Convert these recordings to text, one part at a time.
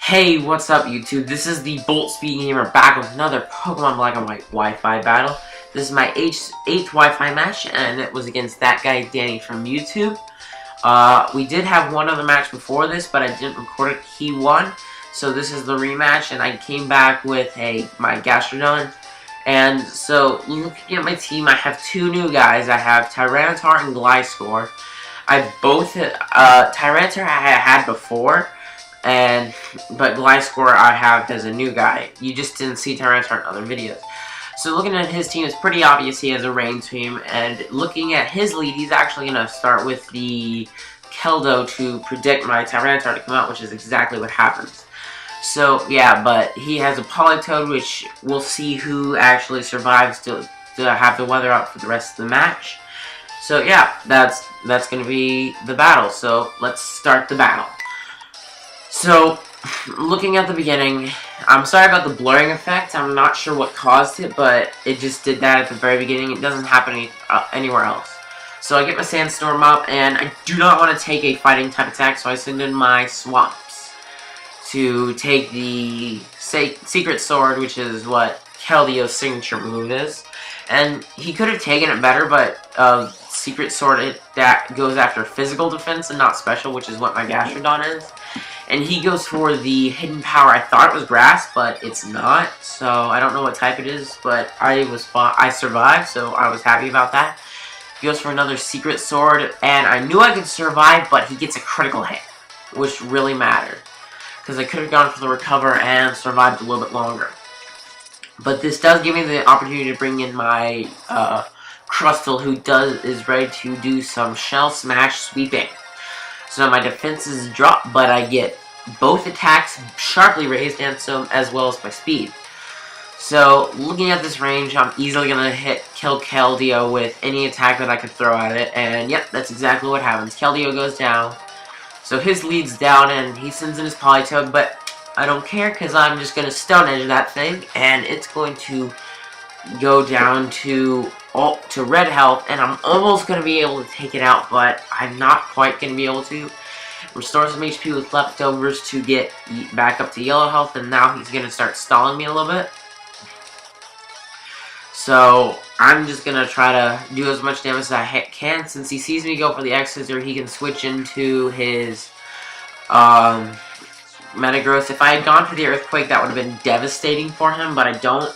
Hey, what's up YouTube? This is the Bolt Speed Gamer back with another Pokemon Black and White Wi-Fi battle. This is my 8th Wi-Fi match, and it was against that guy Danny from YouTube. We did have one other match before this, but I didn't record it. He won, so this is the rematch, and I came back with my Gastrodon. And so, looking at my team, I have two new guys. I have Tyranitar and Gliscor. Tyranitar I had before, but Gliscor I have as a new guy. You just didn't see Tyranitar in other videos. So looking at his team, it's pretty obvious he has a rain team, and looking at his lead, he's actually going to start with the Keldo to predict my Tyranitar to come out, which is exactly what happens. So yeah, but he has a Politoed, which we'll see who actually survives to have the weather out for the rest of the match. So yeah, that's going to be the battle. So let's start the battle. So, looking at the beginning, I'm sorry about the blurring effect. I'm not sure what caused it, but it just did that at the very beginning. It doesn't happen anywhere else. So I get my Sandstorm up, and I do not want to take a fighting type attack, so I send in my Swamps to take the Secret Sword, which is what Keldio's signature move is. And he could have taken it better, but Secret Sword, that goes after physical defense and not special, which is what my Gastrodon is. And he goes for the hidden power. I thought it was grass, but it's not. So I don't know what type it is, but I survived, so I was happy about that. He goes for another Secret Sword, and I knew I could survive, but he gets a critical hit, which really mattered, because I could have gone for the recover and survived a little bit longer. But this does give me the opportunity to bring in my Crustle, who is ready to do some Shell Smash sweeping. So my defenses drop, but I get both attacks sharply raised, and as well as my speed. So looking at this range, I'm easily gonna kill Keldeo with any attack that I could throw at it, and yep, that's exactly what happens. Keldeo goes down, so his lead's down, and he sends in his Politoed, but I don't care because I'm just gonna Stone Edge that thing, and it's going to go down to red health, and I'm almost going to be able to take it out, but I'm not quite going to be able to. Restore some HP with leftovers to get back up to yellow health, and now he's going to start stalling me a little bit. So I'm just going to try to do as much damage as I can. Since he sees me go for the X-Scissor, he can switch into his Metagross. If I had gone for the Earthquake, that would have been devastating for him, but I don't.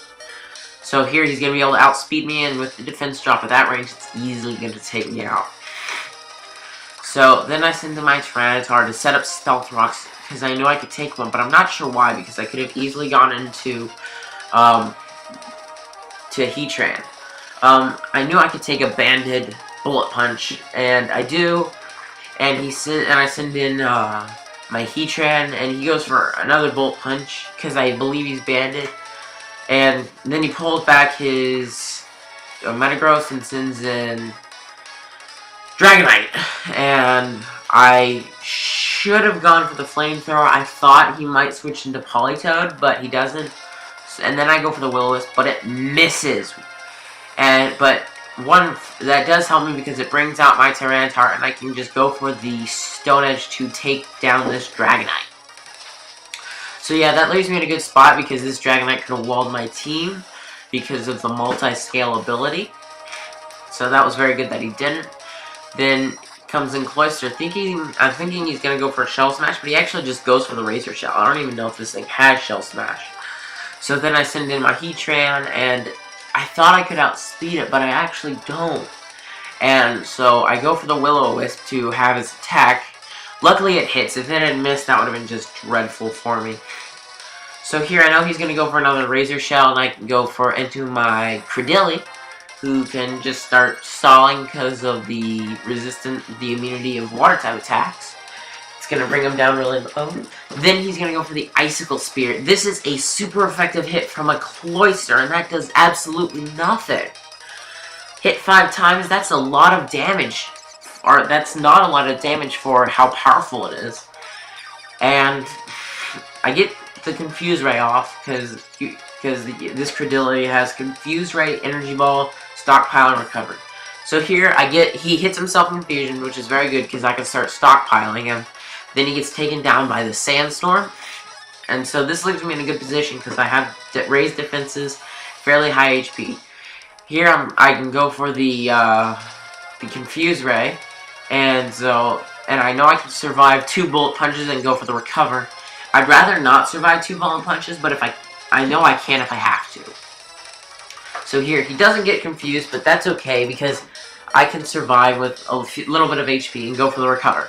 So here he's going to be able to outspeed me, and with the defense drop at that range, it's easily going to take me out. So then I send in my Tyranitar to set up Stealth Rocks, because I knew I could take one, but I'm not sure why, because I could have easily gone into to Heatran. I knew I could take a Banded Bullet Punch, and I do, and I send in my Heatran, and he goes for another Bullet Punch, because I believe he's banded. And then he pulls back his Metagross and sends in Dragonite. And I should have gone for the Flamethrower. I thought he might switch into Politoed, but he doesn't. And then I go for the Will-O-Wisp, but it misses. But one that does help me because it brings out my Tyranitar, and I can just go for the Stone Edge to take down this Dragonite. So yeah, that leaves me in a good spot because this Dragonite could have walled my team because of the multi-scale ability. So that was very good that he didn't. Then comes in Cloyster, I'm thinking he's going to go for a Shell Smash, but he actually just goes for the Razor Shell. I don't even know if this thing has Shell Smash. So then I send in my Heatran, and I thought I could outspeed it, but I actually don't. And so I go for the Will-O-Wisp to have his attack. Luckily it hits. If it had missed, that would have been just dreadful for me. So here I know he's going to go for another Razor Shell, and I can go into my Credilli, who can just start stalling because of the immunity of water type attacks. It's going to bring him down really low. Then he's going to go for the Icicle Spear. This is a super effective hit from a Cloyster, and that does absolutely nothing. Hit 5 times, that's a lot of damage. Or that's not a lot of damage for how powerful it is. And I get the Confuse Ray off because this Credilli has Confuse Ray, Energy Ball, Stockpile, and Recover. So here he hits himself Confusion, which is very good because I can start stockpiling him. Then he gets taken down by the Sandstorm. And so this leaves me in a good position because I have raised defenses, fairly high HP. Here I can go for the Confuse Ray, and I know I can survive 2 bullet punches and go for the recover. I'd rather not survive 2 bullet punches, but if I know I can if I have to. So here, he doesn't get confused, but that's okay because I can survive with a little bit of HP and go for the recover.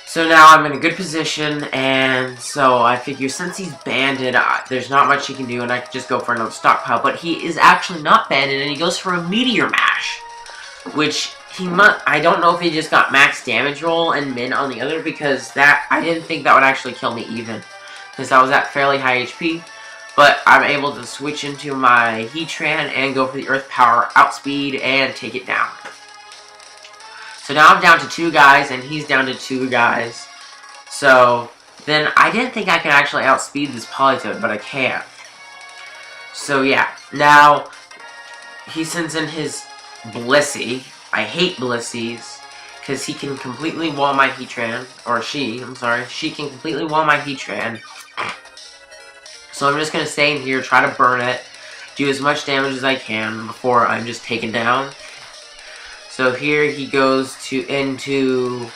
So now I'm in a good position, and so I figure since he's banded, there's not much he can do, and I can just go for another stockpile. But he is actually not banded, and he goes for a Meteor Mash, which he must. I don't know if he just got max damage roll and min on the other, because that I didn't think that would actually kill me even, because I was at fairly high HP. But I'm able to switch into my Heatran and go for the Earth Power, outspeed, and take it down. So now I'm down to 2 guys, and he's down to 2 guys. So then I didn't think I could actually outspeed this Politoed, but I can. So yeah, now he sends in his Blissey. I hate Blissies, because he can completely wall my Heatran, or she, I'm sorry, she can completely wall my Heatran. So I'm just going to stay in here, try to burn it, do as much damage as I can before I'm just taken down. So here he goes he goes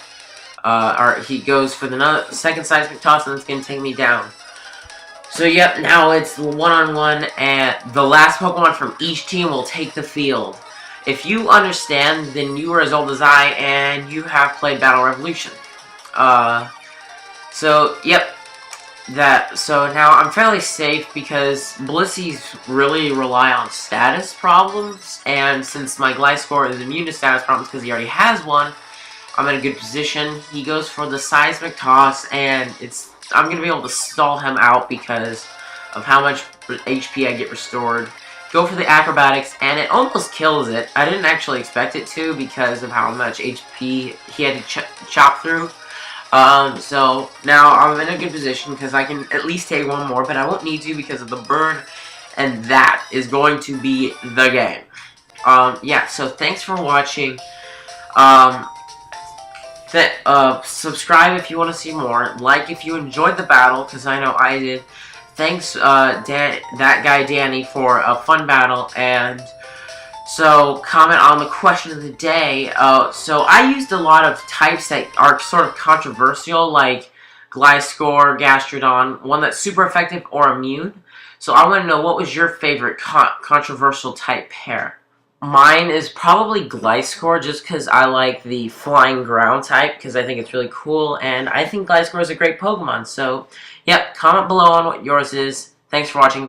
for the second seismic toss, and it's going to take me down. So yep, now it's one-on-one, and the last Pokemon from each team will take the field. If you understand, then you are as old as I, and you have played Battle Revolution. So yep. So now I'm fairly safe because Blissies really rely on status problems, and since my Gliscor is immune to status problems because he already has one, I'm in a good position. He goes for the Seismic Toss, and I'm going to be able to stall him out because of how much HP I get restored. Go for the Acrobatics, and it almost kills it. I didn't actually expect it to because of how much HP he had to chop through. So now I'm in a good position because I can at least take one more, but I won't need to because of the burn, and that is going to be the game. Yeah, so thanks for watching. Subscribe if you want to see more. Like if you enjoyed the battle, because I know I did. Thanks, that guy Danny, for a fun battle, and so, comment on the question of the day. So I used a lot of types that are sort of controversial, like Gliscor, Gastrodon, one that's super effective or immune. So I want to know, what was your favorite controversial type pair? Mine is probably Gliscor, just because I like the flying ground type, because I think it's really cool, and I think Gliscor is a great Pokemon. So, yep, comment below on what yours is. Thanks for watching.